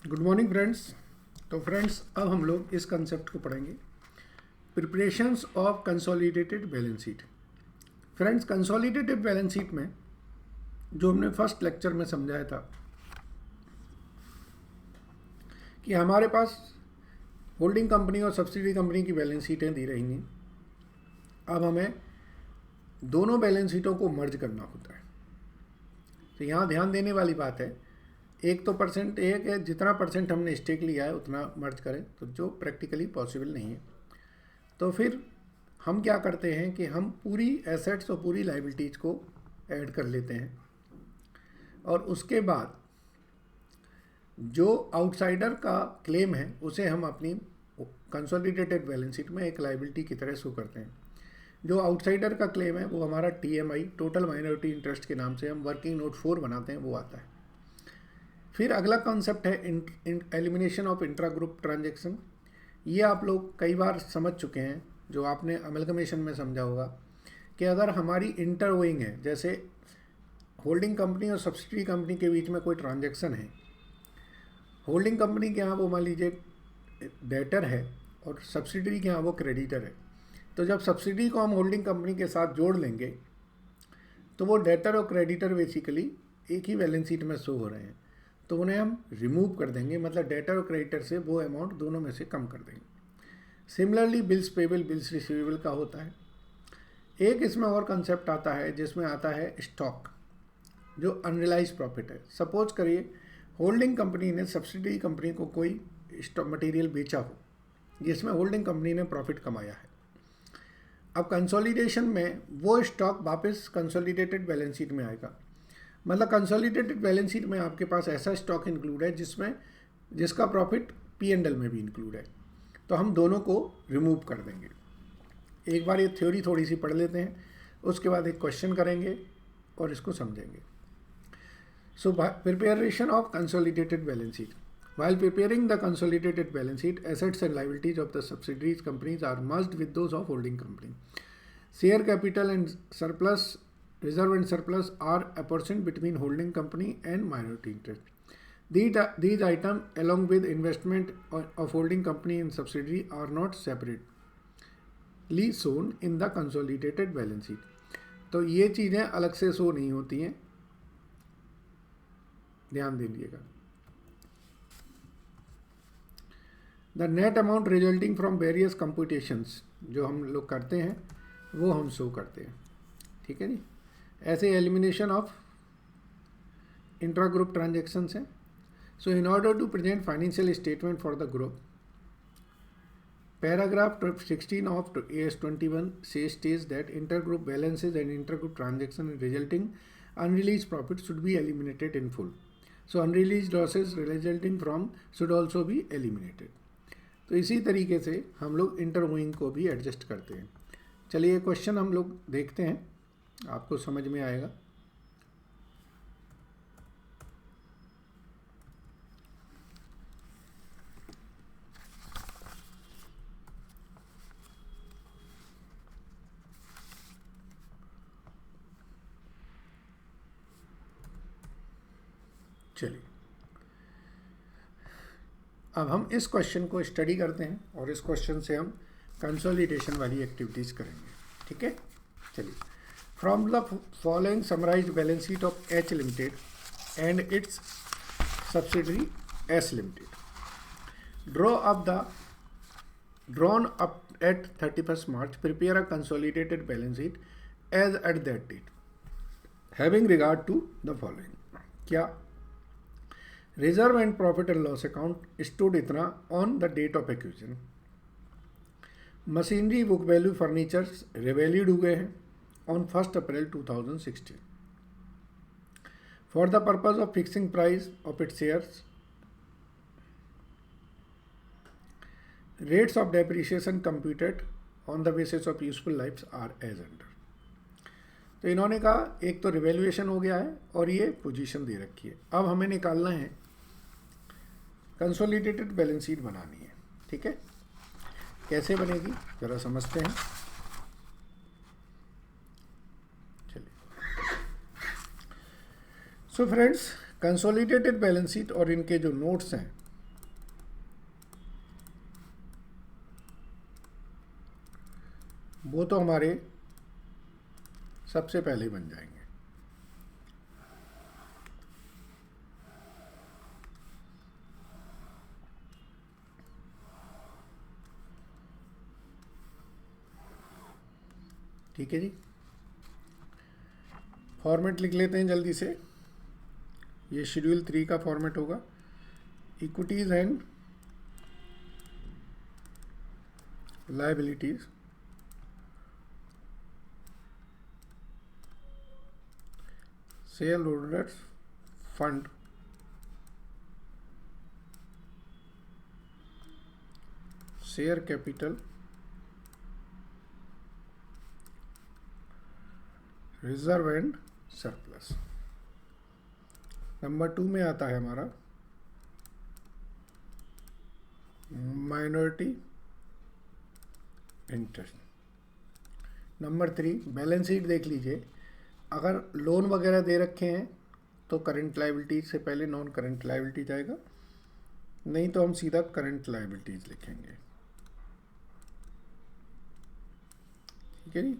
Good morning friends. तो friends अब हम लोग इस कंसेप्ट को पढ़ेंगे, preparations of consolidated balance sheet. Friends, consolidated balance sheet में जो हमने फर्स्ट लेक्चर में समझाया था कि हमारे पास होल्डिंग कंपनी और सब्सिडी कंपनी की बैलेंस शीटें दी रहेंगी। अब हमें दोनों बैलेंस शीटों को मर्ज करना होता है। तो यहाँ ध्यान देने वाली बात है, एक तो परसेंट एक है, जितना परसेंट हमने स्टेक लिया है उतना मर्ज करें, तो जो प्रैक्टिकली पॉसिबल नहीं है। तो फिर हम क्या करते हैं कि हम पूरी एसेट्स और पूरी लाइबिलिटीज़ को ऐड कर लेते हैं और उसके बाद जो आउटसाइडर का क्लेम है उसे हम अपनी कंसोलिडेटेड बैलेंस शीट में एक लाइबिलिटी की तरह शो करते हैं। जो आउटसाइडर का क्लेम है वो हमारा TMI, टोटल माइनॉरिटी इंटरेस्ट के नाम से हम वर्किंग नोट 4 बनाते हैं, वो आता है। फिर अगला कॉन्सेप्ट है elimination of intra group transaction. ये आप लोग कई बार समझ चुके हैं, जो आपने अमलगमेशन में समझा होगा कि अगर हमारी इंटरओइंग है, जैसे होल्डिंग कंपनी और सब्सिडी कंपनी के बीच में कोई ट्रांजैक्शन है, होल्डिंग कंपनी के यहाँ वो मान लीजिए डेटर है और सब्सिडरी के यहाँ वो क्रेडिटर है। तो जब सब्सिडी को हम होल्डिंग कंपनी के साथ जोड़ लेंगे तो वो डेटर और क्रेडिटर बेसिकली एक ही बैलेंस शीट में शो हो रहे हैं, तो उन्हें हम रिमूव कर देंगे, मतलब डेटर और क्रेडिटर से वो अमाउंट दोनों में से कम कर देंगे। Similarly bills payable, bills receivable का होता है। एक इसमें और कंसेप्ट आता है जिसमें आता है स्टॉक, जो अनरियलाइज प्रॉफिट है। सपोज करिए होल्डिंग कंपनी ने सब्सिडी कंपनी को कोई स्टॉक मटेरियल बेचा हो जिसमें होल्डिंग कंपनी ने प्रॉफिट कमाया है। अब कंसोलिडेशन में वो स्टॉक वापस कंसोलिडेटेड बैलेंस शीट में आएगा। मतलब कंसोलिडेटेड बैलेंस शीट में आपके पास ऐसा स्टॉक इंक्लूड है जिसका प्रॉफिट P&L में भी इंक्लूड है, तो हम दोनों को रिमूव कर देंगे। एक बार ये थ्योरी थोड़ी सी पढ़ लेते हैं, उसके बाद एक क्वेश्चन करेंगे और इसको समझेंगे। So preparation of consolidated balance sheet. While preparing the consolidated balance sheet, assets and liabilities of the subsidiaries companies are merged with those of holding company. Share capital and surplus, reserve and surplus are apportioned between holding company and minority interest. These items, along with investment of holding company and subsidiary, are not separately shown in the consolidated balance sheet. तो ये चीज़ें अलग से show नहीं होती हैं, ध्यान दीजिएगा। The net amount resulting from various computations, जो हम लोग करते हैं वो हम शो करते हैं, ठीक है जी। ऐसे elimination of intra group transactions हैं। So in order to present financial statement for the group, paragraph 16 of AS21 states that intergroup balances and intergroup transaction resulting unreleased profit should be eliminated in full. So unreleased losses resulting from should also be eliminated. तो इसी तरीके से हम लोग इंटरगोइंग को भी adjust करते हैं। चलिए क्वेश्चन हम लोग देखते हैं, आपको समझ में आएगा। चलिए अब हम इस क्वेश्चन को स्टडी करते हैं और इस क्वेश्चन से हम कंसोलिडेशन वाली एक्टिविटीज़ करेंगे, ठीक है। चलिए, from the following summarised balance sheet of H limited and its subsidiary S limited, drawn up at 31st March, prepare a consolidated balance sheet as at that date having regard to the following. क्या reserve and profit and loss account stood इतना on the date of acquisition. Machinery, book value, furnitures revalued हुए हैं on 1 April 2016 for the purpose of fixing price of it's shares. Rates of depreciation computed on the basis of useful lifes are as under. तो इन्होंने कहा एक तो revaluation हो गया है और ये पोजीशन दे रखी है। अब हमें निकालना है, कंसोलिडेटेड बैलेंस शीट बनानी है, ठीक है। कैसे बनेगी जरा समझते हैं। चलिए, so friends, consolidated balance sheet और इनके जो नोट्स हैं वो तो हमारे सबसे पहले बन जाएंगे। ठीक है जी, फॉर्मेट लिख लेते हैं जल्दी से। ये शेड्यूल 3 का फॉर्मेट होगा, equities and liabilities, share holders fund, share capital, reserve and surplus. Number 2 में आता है हमारा minority interest. Number 3 balance sheet देख लीजिए, अगर लोन वगैरह दे रखे हैं तो करंट लायबिलिटीज से पहले नॉन करंट लायबिलिटीज आएगा, नहीं तो हम सीधा करंट लायबिलिटीज लिखेंगे। ठीक है जी,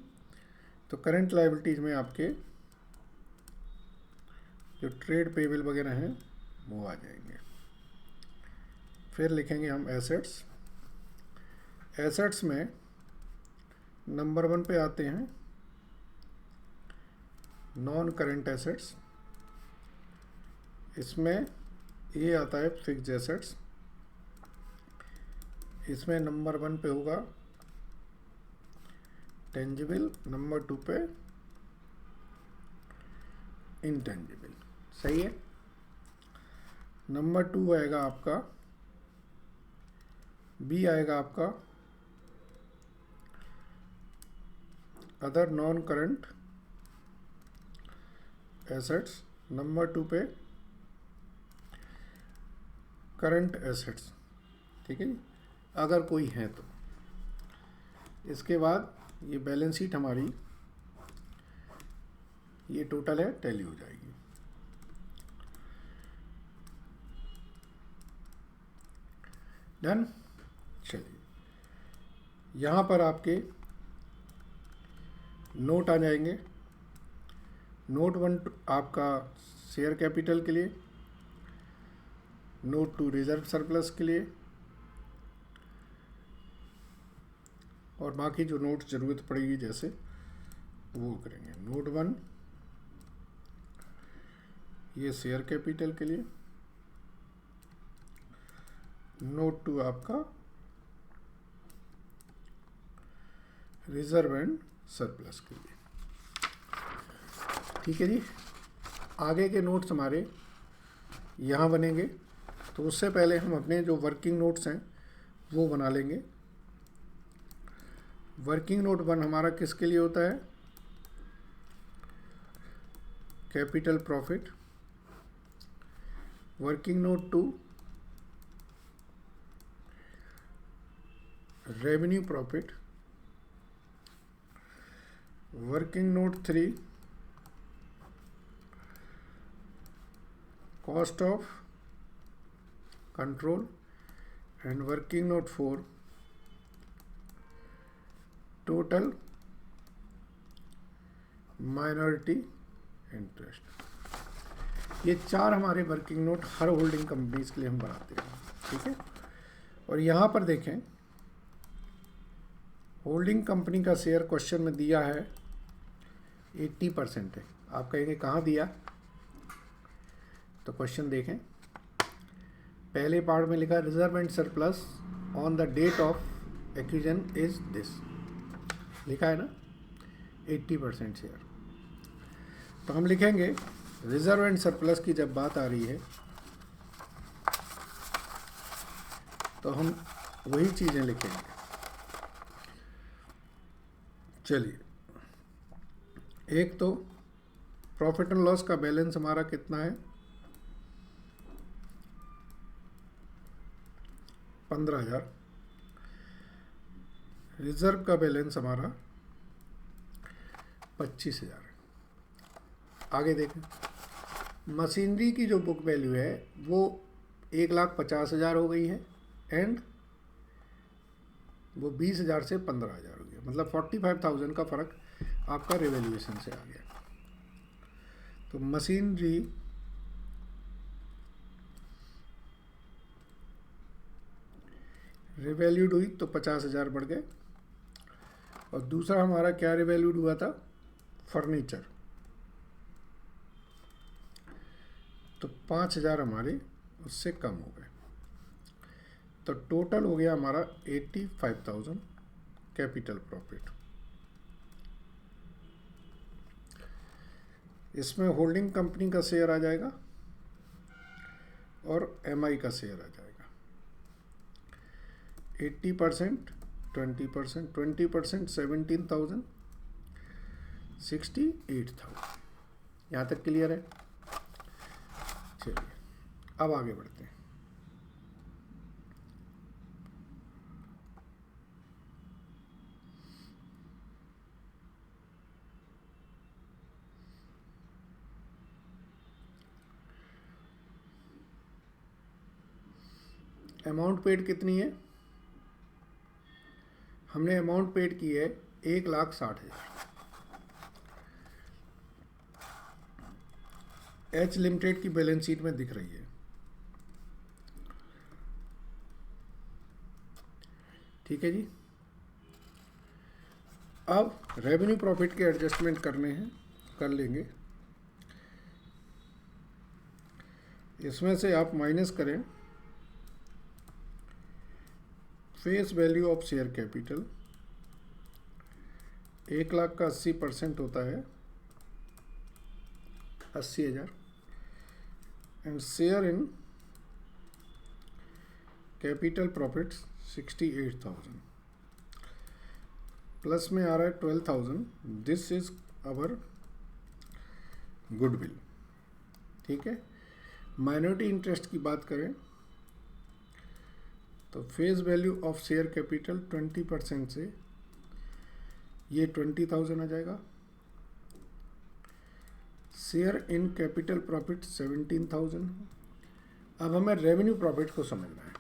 तो करंट लायबिलिटीज में आपके जो ट्रेड पेबल वगैरह हैं वो आ जाएंगे। फिर लिखेंगे हम एसेट्स। एसेट्स में नंबर 1 पे आते हैं नॉन करंट एसेट्स। इसमें ये आता है फिक्स्ड एसेट्स। इसमें नंबर 1 पे होगा टेंजिबल, नंबर 2 पे इंटेंजिबल। सही है। नंबर 2 आएगा आपका, बी आएगा आपका other non current assets, number 2 पे करंट एसेट्स। ठीक है जी, अगर कोई है तो। इसके बाद ये बैलेंस शीट हमारी ये टोटल है टैली हो जाएगी। डन। चलिए यहाँ पर आपके नोट आ जाएंगे। नोट 1 आपका शेयर कैपिटल के लिए, नोट 2 रिजर्व सरप्लस के लिए, और बाकी जो नोट ज़रूरत पड़ेगी जैसे वो करेंगे। नोट 1 ये शेयर कैपिटल के लिए, नोट 2 आपका रिजर्व एंड सरप्लस के लिए। ठीक है जी, आगे के नोट्स हमारे यहाँ बनेंगे, तो उससे पहले हम अपने जो वर्किंग नोट्स हैं वो बना लेंगे। वर्किंग नोट 1 हमारा किसके लिए होता है? Capital profit. Working note 2 revenue profit. Working note 3 cost of control. And working note 4 total minority interest. ये 4 हमारे वर्किंग नोट हर होल्डिंग कंपनीज के लिए हम बनाते हैं। ठीक है, और यहाँ पर देखें होल्डिंग कंपनी का शेयर क्वेश्चन में दिया है 80% है। आप कहेंगे कहाँ दिया, तो क्वेश्चन देखें, पहले पार्ट में लिखा reserve and surplus on the date of acquisition is this, लिखा है ना 80% शेयर। तो हम लिखेंगे रिजर्व एंड सरप्लस की जब बात आ रही है तो हम वही चीज़ें लिखेंगे। चलिए, एक तो प्रॉफिट एंड लॉस का बैलेंस हमारा कितना है 15,000। रिजर्व का बैलेंस हमारा 25,000 है। आगे देखें, मशीनरी की जो बुक वैल्यू है वो 1,50,000 हो गई है, एंड वो 20,000 से 15,000 हो गया। मतलब 45,000 का फ़र्क आपका रिवैल्यूएशन से आ गया। तो मशीनरी रिवैल्यूड हुई तो 50,000 बढ़ गए। और दूसरा हमारा क्या रिवैल्यूड हुआ था, फर्नीचर, तो 5,000 हमारे उससे कम हो गए। तो टोटल हो गया हमारा 85,000 कैपिटल प्रॉफिट। इसमें होल्डिंग कंपनी का शेयर आ जाएगा और एमआई का शेयर आ जाएगा। 80%, 20%, 20% 17,000, 68,000। यहाँ तक क्लियर है? चलिए अब आगे बढ़ते हैं। अमाउंट पेड कितनी है? हमने अमाउंट पेड की है 1,60,000। एच लिमिटेड की बैलेंस शीट में दिख रही है। ठीक है जी। अब रेवेन्यू प्रॉफिट के एडजस्टमेंट करने हैं, कर लेंगे। इसमें से आप माइनस करें face value of share capital. 1,00,000 का 80% होता है 80,000। And share in capital profit 68,000। Plus में आ रहा है 12,000। This is our goodwill. ठीक है। माइनॉरिटी इंटरेस्ट की बात करें तो face value of share capital 20% से ये 20,000 आ जाएगा। Share in capital profit 17,000। अब हमें रेवेन्यू प्रॉफिट को समझना है।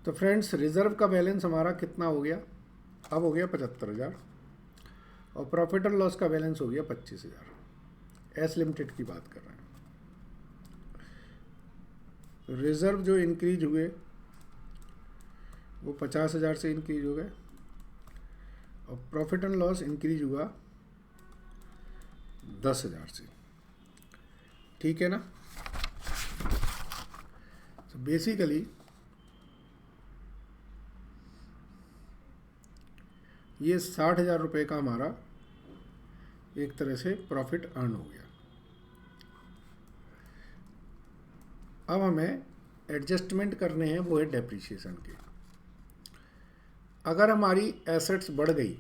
तो फ्रेंड्स, रिजर्व का बैलेंस हमारा कितना हो गया? अब हो गया 75,000। और प्रॉफिट और लॉस का बैलेंस हो गया 25,000। एस लिमिटेड की बात कर रहे हैं। तो रिजर्व जो इंक्रीज हुए वो 50,000 से इंक्रीज हो गए और प्रॉफिट एंड लॉस इंक्रीज हुआ 10,000 से। ठीक है ना? तो बेसिकली ये 60,000 रुपये का हमारा एक तरह से प्रॉफिट अर्न हो गया। अब हमें एडजस्टमेंट करने हैं, वो है डेप्रिसिएशन के। अगर हमारी एसेट्स बढ़ गई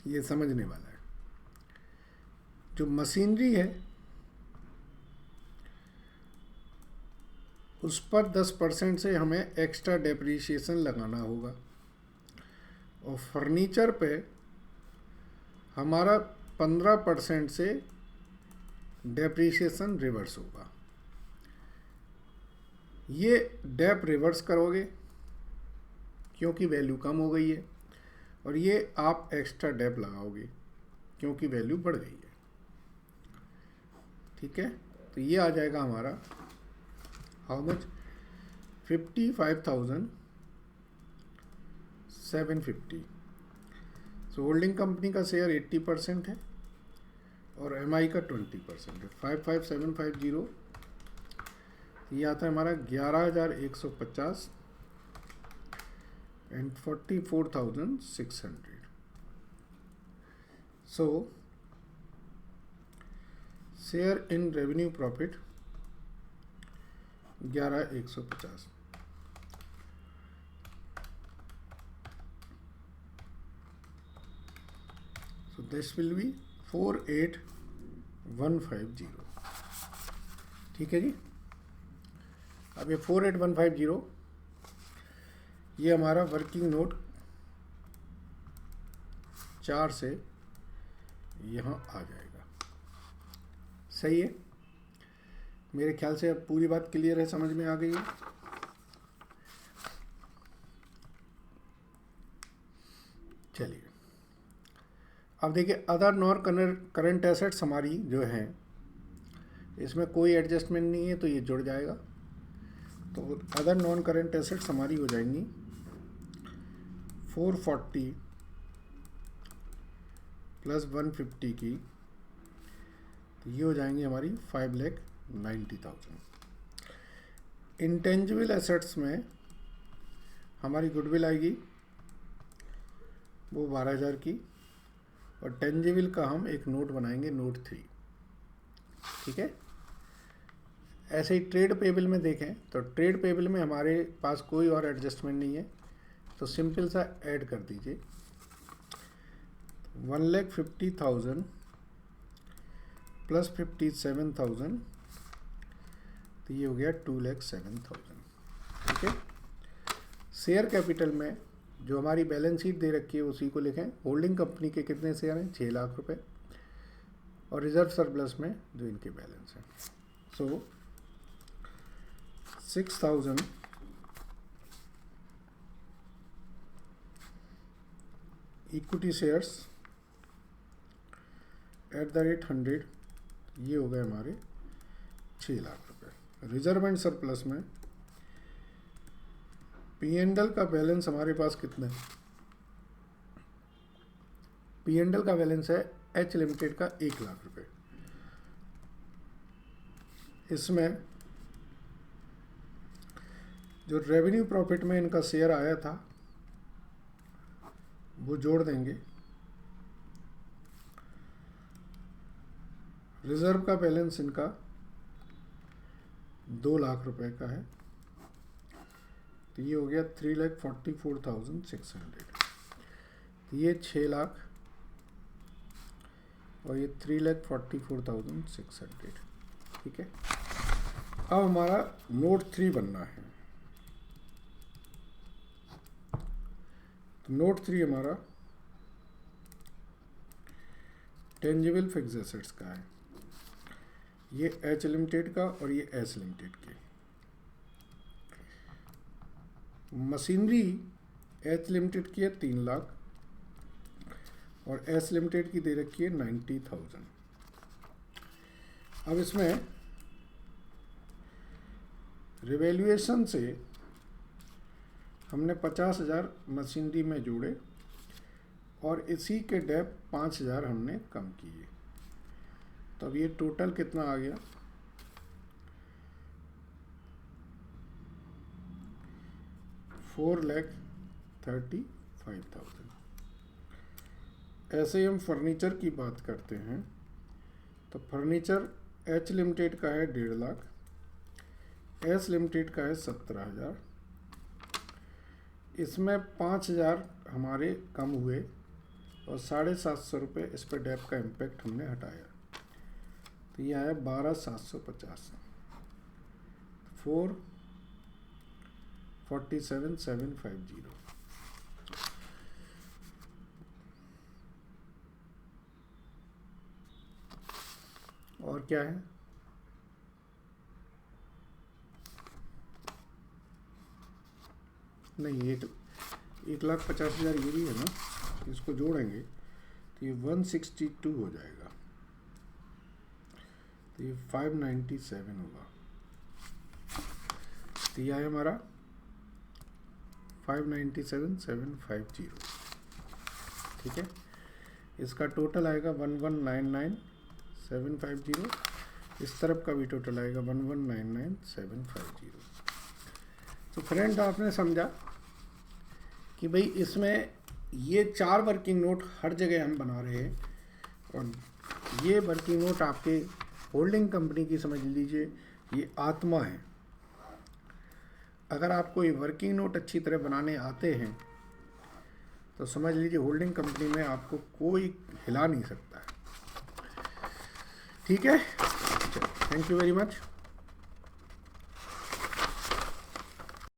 ये समझने वाला है। जो मशीनरी है उस पर 10% से हमें एक्स्ट्रा डेप्रिसिएशन लगाना होगा और फर्नीचर पे हमारा 15% से डेप्रिसिएशन रिवर्स होगा। ये डेप रिवर्स करोगे क्योंकि वैल्यू कम हो गई है और ये आप एक्स्ट्रा डेप लगाओगे क्योंकि वैल्यू बढ़ गई है। ठीक है। तो ये आ जाएगा हमारा how much? 55,750। So holding company का शेयर 80% है और एमआई का 20% है। 55,750 ये आता है हमारा 11,150 and 44,600। So share in revenue profit 11,150। So this will be 48,150। ठीक है जी। अब ये 48,150 ये हमारा वर्किंग नोट 4 से यहाँ आ जाएगा। सही है। मेरे ख्याल से अब पूरी बात क्लियर है, समझ में आ गई है। चलिए अब देखिए, अदर नॉन करंट एसेट्स हमारी जो हैं, इसमें कोई एडजस्टमेंट नहीं है तो ये जुड़ जाएगा। तो अदर नॉन करंट एसेट्स हमारी हो जाएंगी 440 प्लस 150 की, तो ये हो जाएंगी हमारी 5,90,000। इंटेंजिबल एसेट्स में हमारी गुडविल आएगी वो 12,000 की, और टेंजिबल का हम एक नोट बनाएंगे, नोट 3। ठीक है। ऐसे ही ट्रेड पेबल में देखें तो ट्रेड पेबल में हमारे पास कोई और एडजस्टमेंट नहीं है, तो सिंपल सा ऐड कर दीजिए 1,50,000 प्लस 57,000, तो ये हो गया 2,07,000। ठीक है। शेयर कैपिटल में जो हमारी बैलेंस शीट दे रखी है उसी को लिखें। होल्डिंग कंपनी के कितने शेयर हैं? 6 लाख रुपए, और रिजर्व सरप्लस में जो इनके बैलेंस है, सो 6,000 इक्विटी शेयर्स @100, ये हो गए हमारे 6 लाख रुपए। रिजर्व एंड सरप्लस में P&L का बैलेंस हमारे पास कितना है? P&L का बैलेंस है H लिमिटेड का 1 लाख रुपए। इसमें जो रेवेन्यू प्रॉफिट में इनका शेयर आया था वो जोड़ देंगे। रिजर्व का बैलेंस इनका 2 लाख रुपए का है, तो ये हो गया 3,44,600। ये 6 लाख और ये 3,44,600। ठीक है। अब हमारा नोट 3 बनना है। तो नोट 3 हमारा टेंजिबल फिक्स एसेट्स का है, ये H लिमिटेड का और ये S लिमिटेड के। मशीनरी H लिमिटेड की है 3 लाख और S लिमिटेड की दे रखी है 90,000। अब इसमें रिवैल्यूएशन से हमने 50,000 मशीनरी में जोड़े और इसी के डेप 5,000 हमने कम किए, तो अब ये टोटल कितना आ गया? 4,35,000। ऐसे ही हम फर्नीचर की बात करते हैं तो फर्नीचर H लिमिटेड का है 1.5 लाख, S लिमिटेड का है 17,000। इसमें 5,000 हमारे कम हुए और 750 रुपये इस पर डेप का इम्पैक्ट हमने हटाया, तो ये आया 12,750। 447,750। और क्या है? नहीं, 1,50,000 ये भी है ना, इसको जोड़ेंगे तो ये 162 हो जाएगा, तो ये 597 होगा। तो ये है हमारा 597,750। ठीक है। इसका टोटल आएगा 1199,750। इस तरफ का भी टोटल आएगा 1199,750। तो फ्रेंड, आपने समझा कि भाई इसमें ये 4 वर्किंग नोट हर जगह हम बना रहे हैं, और ये वर्किंग नोट आपके होल्डिंग कंपनी की समझ लीजिए ये आत्मा है। अगर आपको ये वर्किंग नोट अच्छी तरह बनाने आते हैं तो समझ लीजिए होल्डिंग कंपनी में आपको कोई हिला नहीं सकता है। ठीक है। Thank you very much.